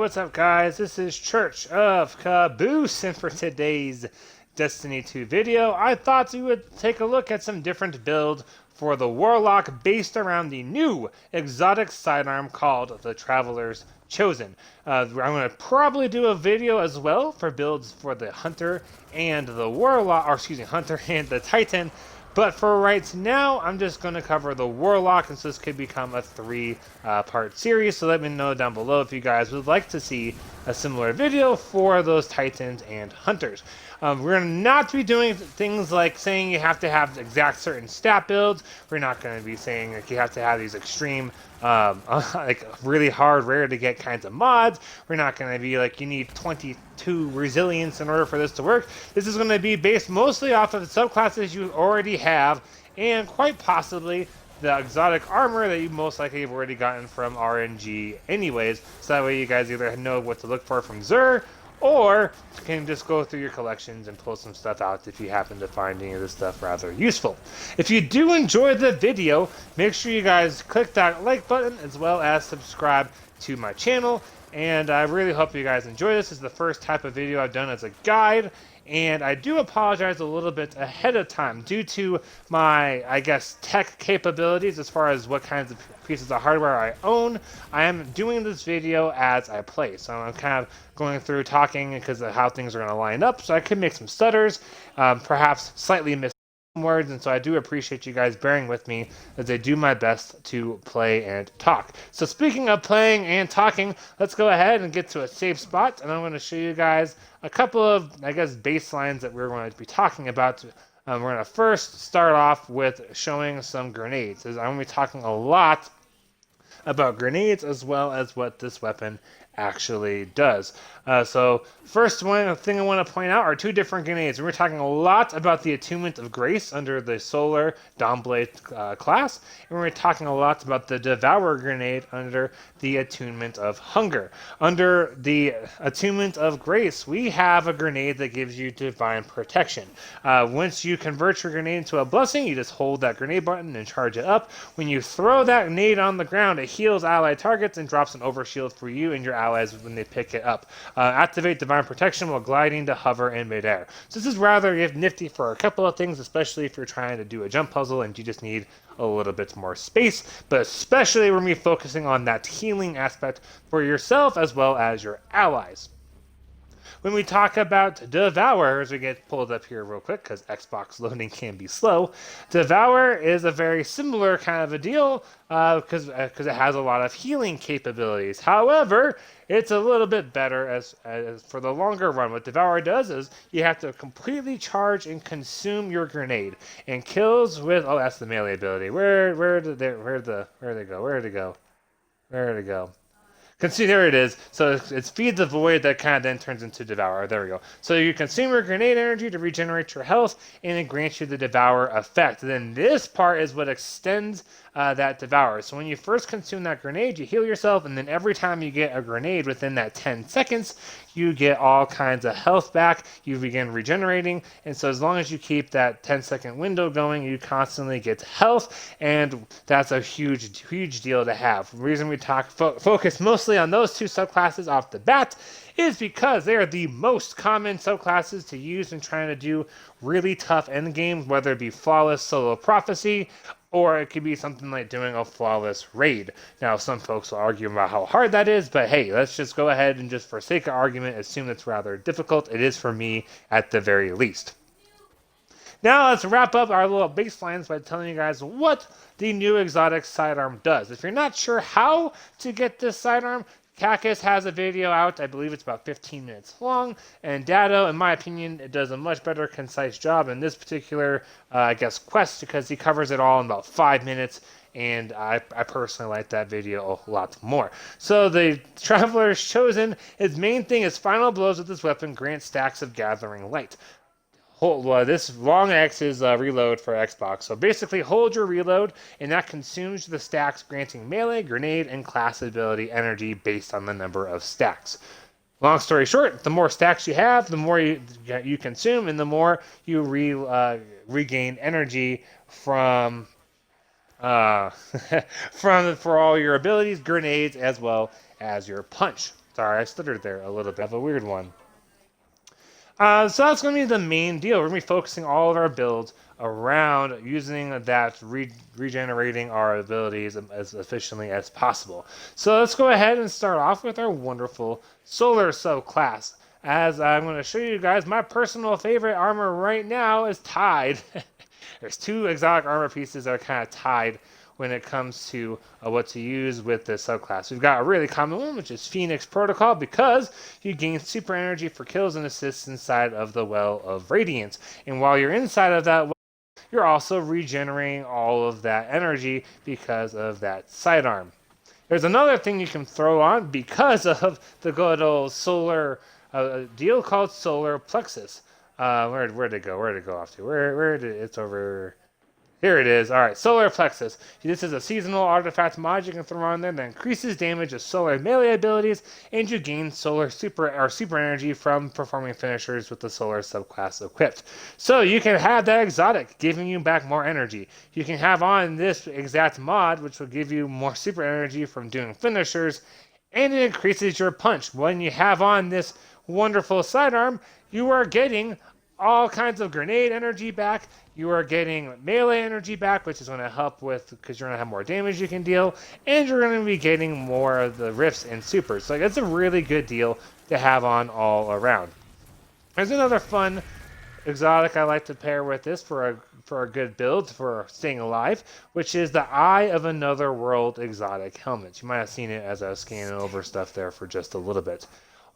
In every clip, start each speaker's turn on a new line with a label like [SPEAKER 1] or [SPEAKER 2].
[SPEAKER 1] what's up guys? This is Church of Caboose, and for today's Destiny 2 video, I thought we would take a look at some different builds for the Warlock based around the new exotic sidearm called the Traveler's Chosen. I'm going to probably do a video as well for builds for the Hunter and the Warlock, or excuse me, Hunter and the Titan. But for right now, I'm just going to cover the Warlock, and so this could become a three-part series. So let me know down below if you guys would like to see a similar video for those Titans and Hunters. We're going to not be doing things like saying you have to have exact certain stat builds. We're not going to be saying like you have to have these extreme, like really hard, rare to get kinds of mods. We're not going to be like you need 22 resilience in order for this to work. This is going to be based mostly off of the subclasses you already have, and quite possibly the exotic armor that you most likely have already gotten from RNG anyways. So that way you guys either know what to look for from Xur, or you can just go through your collections and pull some stuff out if you happen to find any of this stuff rather useful. If you do enjoy the video, make sure you guys click that like button as well as subscribe to my channel. And I really hope you guys enjoy this. This is the first type of video I've done as a guide. And I do apologize a little bit ahead of time due to my, I guess, tech capabilities as far as what kinds of pieces of hardware I own. I am doing this video as I play, so I'm kind of going through talking because of how things are going to line up, so I could make some stutters, perhaps slightly miss words, and so I do appreciate you guys bearing with me as I do my best to play and talk. So speaking of playing and talking, let's go ahead and get to a safe spot, and I'm going to show you guys a couple of, I guess, baselines that we're going to be talking about. We're going to first start off with showing some grenades, as I'm going to be talking a lot about grenades as well as what this weapon actually does. So first one thing I want to point out are two different grenades. We're talking a lot about the Attunement of Grace under the Solar Dawnblade class, and we're talking a lot about the Devour grenade under the Attunement of Hunger. Under the Attunement of Grace, we have a grenade that gives you divine protection. Once you convert your grenade into a blessing, you just hold that grenade button and charge it up. When you throw that grenade on the ground, it heals allied targets and drops an overshield for you and your allies when they pick it up. Activate Divine Protection while gliding to hover in midair. So this is rather nifty for a couple of things, especially if you're trying to do a jump puzzle and you just need a little bit more space, but especially when we're focusing on that healing aspect for yourself as well as your allies. When we talk about Devour, as we get pulled up here real quick, because Xbox loading can be slow, Devour is a very similar kind of a deal, because it has a lot of healing capabilities. However, it's a little bit better as for the longer run. What Devour does is you have to completely charge and consume your grenade, and kills with, oh, that's the melee ability. Where did they go? There it is. So it's Feed the Void that kind of then turns into Devour. There we go. So you consume your grenade energy to regenerate your health, and it grants you the Devour effect. Then this part is what extends that Devour. So when you first consume that grenade, you heal yourself, and then every time you get a grenade within that 10 seconds, you get all kinds of health back. You begin regenerating, and so as long as you keep that 10-second window going, you constantly get health, and that's a huge deal to have. The reason we focus mostly on those two subclasses off the bat is because they are the most common subclasses to use in trying to do really tough endgames, whether it be flawless solo prophecy, or it could be something like doing a flawless raid. Now, some folks will argue about how hard that is, but hey, let's just go ahead and just for sake of argument, assume it's rather difficult. It is for me at the very least. Now let's wrap up our little baselines by telling you guys what the new exotic sidearm does. If you're not sure how to get this sidearm, Cacus has a video out, I believe it's about 15 minutes long, and Dado, in my opinion, it does a much better concise job in this particular, I guess, quest, because he covers it all in about 5 minutes, and I personally like that video a lot more. So the Traveler's Chosen, his main thing is final blows with this weapon grant stacks of Gathering Light. This long X is reload for Xbox. So basically hold your reload, and that consumes the stacks granting melee, grenade, and class ability energy based on the number of stacks. Long story short, the more stacks you have, the more you consume, and the more you regain energy from for all your abilities, grenades, as well as your punch. Sorry, I stuttered there a little bit. I have a weird one. So that's going to be the main deal. We're going to be focusing all of our builds around using that regenerating our abilities as efficiently as possible. So let's go ahead and start off with our wonderful solar subclass. As I'm going to show you guys, my personal favorite armor right now is tied. There's two exotic armor pieces that are kind of tied when it comes to what to use with this subclass. We've got a really common one, which is Phoenix Protocol, because you gain super energy for kills and assists inside of the Well of Radiance. And while you're inside of that well, you're also regenerating all of that energy because of that sidearm. There's another thing you can throw on because of the good old solar deal called Solar Plexus. Where'd it go? Where'd it go off to? It's over... Here it is. Alright, Solar Plexus. This is a seasonal artifact mod you can throw on there that increases damage of solar melee abilities, and you gain super energy from performing finishers with the solar subclass equipped. So you can have that exotic, giving you back more energy. You can have on this exact mod, which will give you more super energy from doing finishers, and it increases your punch. When you have on this wonderful sidearm, you are getting all kinds of grenade energy back. You are getting melee energy back, which is going to help with, because you're going to have more damage you can deal, and you're going to be getting more of the rifts and supers. So it's a really good deal to have on all around. There's another fun exotic I like to pair with this for a good build for staying alive, which is the Eye of Another World exotic helmet. You might have seen it as I was scanning over stuff there for just a little bit.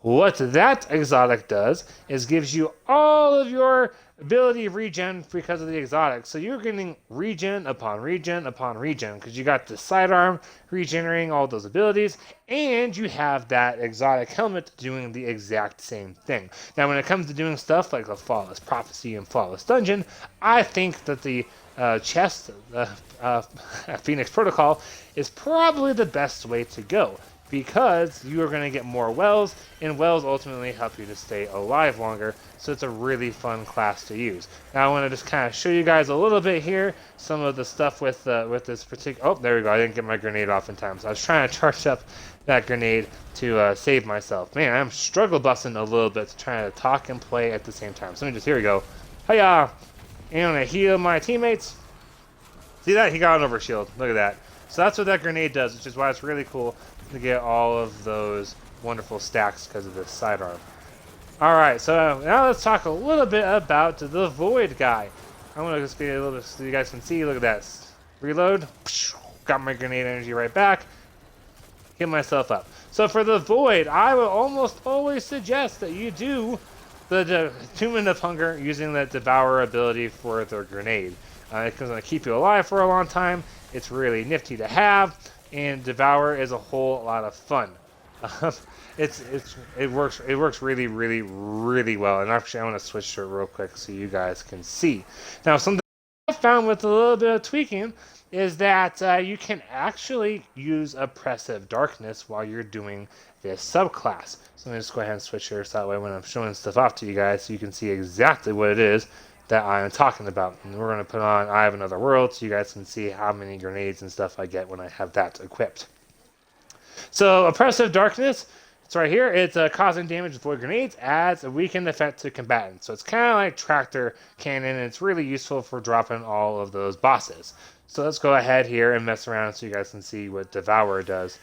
[SPEAKER 1] What that exotic does is gives you all of your ability regen because of the exotic. So you're getting regen upon regen upon regen because you got the sidearm regenerating all those abilities, and you have that exotic helmet doing the exact same thing. Now, when it comes to doing stuff like the Flawless Prophecy and Flawless Dungeon, I think that the chest, Phoenix Protocol, is probably the best way to go, because you are going to get more wells, and wells ultimately help you to stay alive longer, so it's a really fun class to use. Now I want to just kind of show you guys a little bit here, some of the stuff with this particular... Oh, there we go, I didn't get my grenade off in time, so I was trying to charge up that grenade to save myself. Man, I'm struggle busting a little bit to try to talk and play at the same time. So let me just... Here we go. Hiya! And I'm going to heal my teammates. See that? He got an overshield. Look at that. So that's what that grenade does, which is why it's really cool to get all of those wonderful stacks because of this sidearm. Alright, so now let's talk a little bit about the Void guy. I'm going to just be a little bit so you guys can see. Look at that. Reload. Got my grenade energy right back. Get myself up. So for the Void, I would almost always suggest that you do the Tomb of Hunger using that Devour ability for the grenade. It's going to keep you alive for a long time. It's really nifty to have, and Devour is a whole lot of fun. It works really, really, really well. And actually, I want to switch to it real quick so you guys can see. Now, something I found with a little bit of tweaking is that you can actually use Oppressive Darkness while you're doing this subclass. So let me just go ahead and switch here so that way when I'm showing stuff off to you guys, so you can see exactly what it is that I am talking about. And we're going to put on Eye of Another World so you guys can see how many grenades and stuff I get when I have that equipped. So Oppressive Darkness, it's right here. It's causing damage with void grenades, adds a weakened effect to combatants. So it's kind of like Tractor Cannon, and it's really useful for dropping all of those bosses. So let's go ahead here and mess around so you guys can see what Devour does.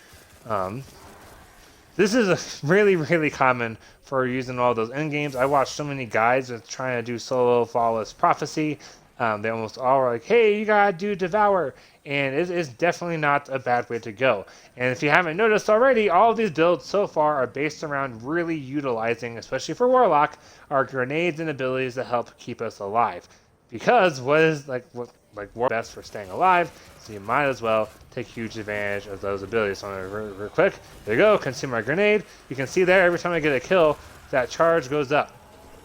[SPEAKER 1] This is really, really common for using all those end games. I watched so many guys that's trying to do solo Flawless Prophecy. They almost all are like, hey, you gotta do Devour. And it is definitely not a bad way to go. And if you haven't noticed already, all of these builds so far are based around really utilizing, especially for Warlock, our grenades and abilities to help keep us alive. Because what is Warlock best for staying alive, so you might as well take huge advantage of those abilities. So I'm going to real quick. There you go, consume my grenade. You can see there, every time I get a kill, that charge goes up.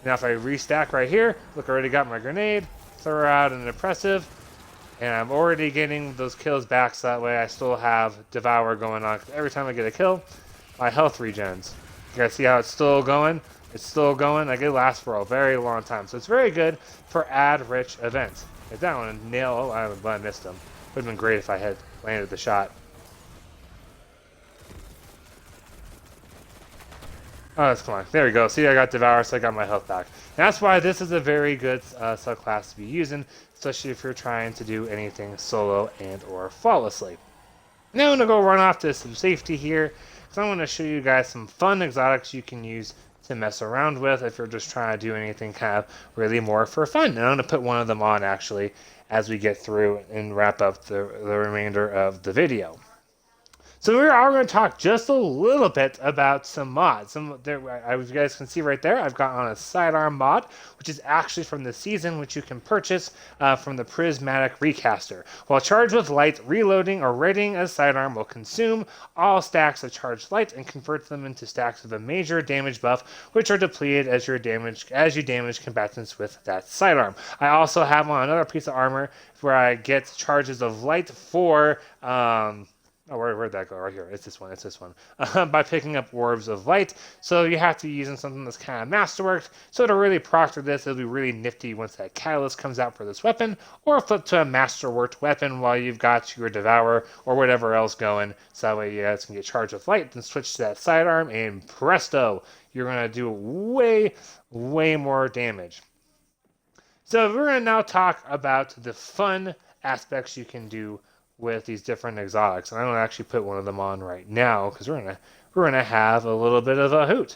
[SPEAKER 1] Now if I restack right here, look, I already got my grenade, throw out an Oppressive, and I'm already getting those kills back, so that way I still have Devour going on. Every time I get a kill, my health regens. You guys see how it's still going? It's still going. Like, it lasts for a very long time. So it's very good for ad-rich events. If that one nail, I missed him. Would have been great if I had landed the shot. Oh, that's come on. There we go. See, I got Devour, so I got my health back. And that's why this is a very good subclass to be using, especially if you're trying to do anything solo and or flawlessly. Now I'm going to go run off to some safety here, because I want to show you guys some fun exotics you can use to mess around with if you're just trying to do anything kind of really more for fun. And I'm going to put one of them on, actually, as we get through and wrap up the remainder of the video. So we are going to talk just a little bit about some mods. As you guys can see right there, I've got on a sidearm mod, which is actually from the season, which you can purchase from the Prismatic Recaster. While charged with light, reloading or readying a sidearm will consume all stacks of charged light and convert them into stacks of a major damage buff, which are depleted as you damage combatants with that sidearm. I also have on another piece of armor where I get charges of light for oh, where'd that go? Right here. It's this one. By picking up orbs of light. So you have to be using something that's kind of masterworked. So to really proctor this, it'll be really nifty once that catalyst comes out for this weapon. Or flip to a masterworked weapon while you've got your Devour or whatever else going. So that way you guys can get charged with light. Then switch to that sidearm and presto, you're going to do way more damage. So we're going to now talk about the fun aspects you can do with these different exotics, and I'm gonna actually put one of them on right now because we're gonna have a little bit of a hoot.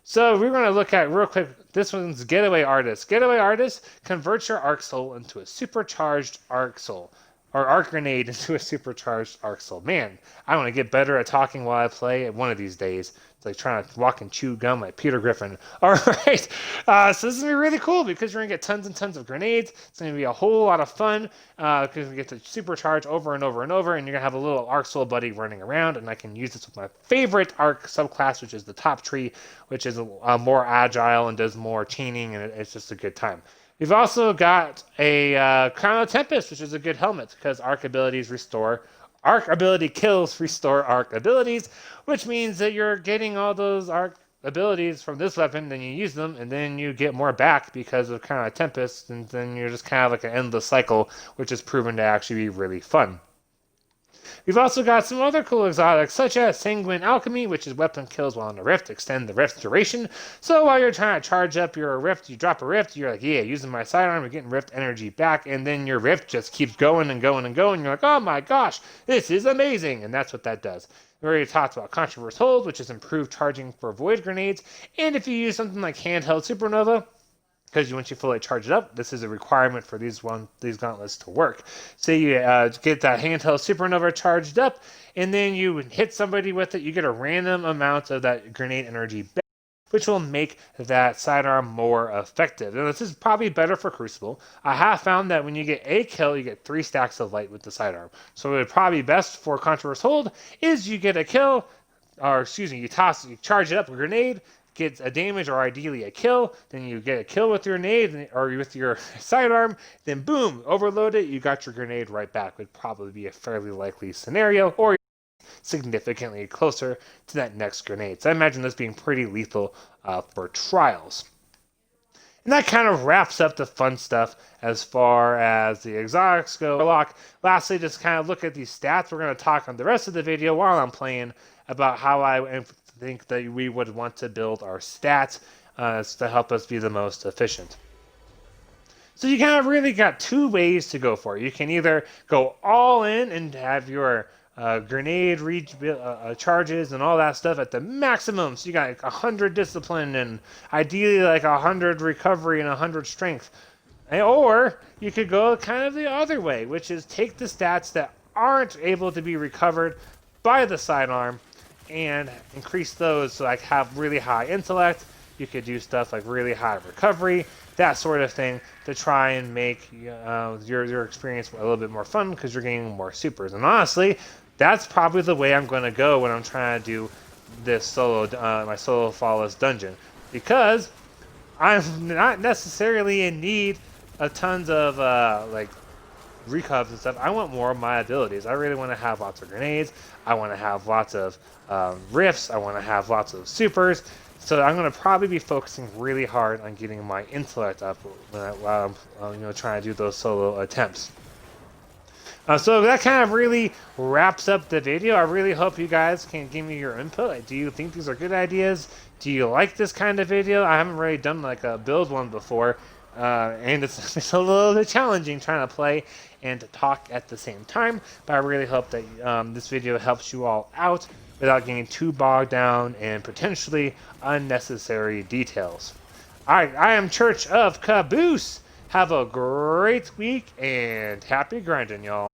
[SPEAKER 1] So we're gonna look at real quick. This one's Getaway Artist. Getaway Artist converts your arc soul into a supercharged arc soul, or arc grenade into a supercharged arc soul. Man, I want to get better at talking while I play one of these days. It's like trying to walk and chew gum like Peter Griffin. All right, so this is going to be really cool because you're going to get tons and tons of grenades. It's going to be a whole lot of fun because we get to supercharge over and over and over, and you're going to have a little Arc Soul buddy running around, and I can use this with my favorite Arc subclass, which is the Top Tree, which is more agile and does more chaining, and it's just a good time. We've also got a Crown of Tempest, which is a good helmet because Arc abilities restore. Arc ability kills restore arc abilities, which means that you're getting all those arc abilities from this weapon, then you use them, and then you get more back because of kind of Tempest, and then you're just kind of like an endless cycle, which is proven to actually be really fun. We've also got some other cool exotics, such as Sanguine Alchemy, which is weapon kills while in a rift, extend the rift's duration. So while you're trying to charge up your rift, you drop a rift, you're like, yeah, using my sidearm, you're getting rift energy back, and then your rift just keeps going and going and going. You're like, oh my gosh, this is amazing, and that's what that does. We already talked about Controverse Hold, which is improved charging for void grenades, and if you use something like Handheld Supernova, because once you fully charge it up, this is a requirement for these gauntlets to work. So you get that handheld supernova charged up, and then you hit somebody with it. You get a random amount of that grenade energy back, which will make that sidearm more effective. And this is probably better for Crucible. I have found that when you get a kill, you get 3 stacks of light with the sidearm. So it would probably be best for Controverse Hold is you get a kill, or excuse me, you charge it up with a grenade, gets a damage or ideally a kill, then you get a kill with your grenade or with your sidearm, then boom, overload it, you got your grenade right back. Would probably be a fairly likely scenario, or significantly closer to that next grenade. So I imagine this being pretty lethal for trials. And that kind of wraps up the fun stuff as far as the exotics go. Warlock. Lastly, just kind of look at these stats. We're going to talk on the rest of the video while I'm playing about how I think that we would want to build our stats to help us be the most efficient. So you kind of really got 2 ways to go for it. You can either go all in and have your grenade charges and all that stuff at the maximum. So you got like 100 discipline and ideally like 100 recovery and 100 strength. Or you could go kind of the other way, which is take the stats that aren't able to be recovered by the sidearm and increase those. So like have really high intellect. You could do stuff like really high recovery, that sort of thing, to try and make your experience a little bit more fun because you're getting more supers. And honestly, that's probably the way I'm going to go when I'm trying to do this my solo flawless dungeon, because I'm not necessarily in need of tons of like recovs and stuff. I want more of my abilities. I really want to have lots of grenades. I want to have lots of rifts. I want to have lots of supers. So I'm going to probably be focusing really hard on getting my intellect up while I'm trying to do those solo attempts. So that kind of really wraps up the video. I really hope you guys can give me your input. Like, do you think these are good ideas? Do you like this kind of video? I haven't really done like a build one before, and it's a little bit challenging trying to play and to talk at the same time. But I really hope that this video helps you all out without getting too bogged down in potentially unnecessary details. Alright, I am Church of Caboose. Have a great week and happy grinding, y'all.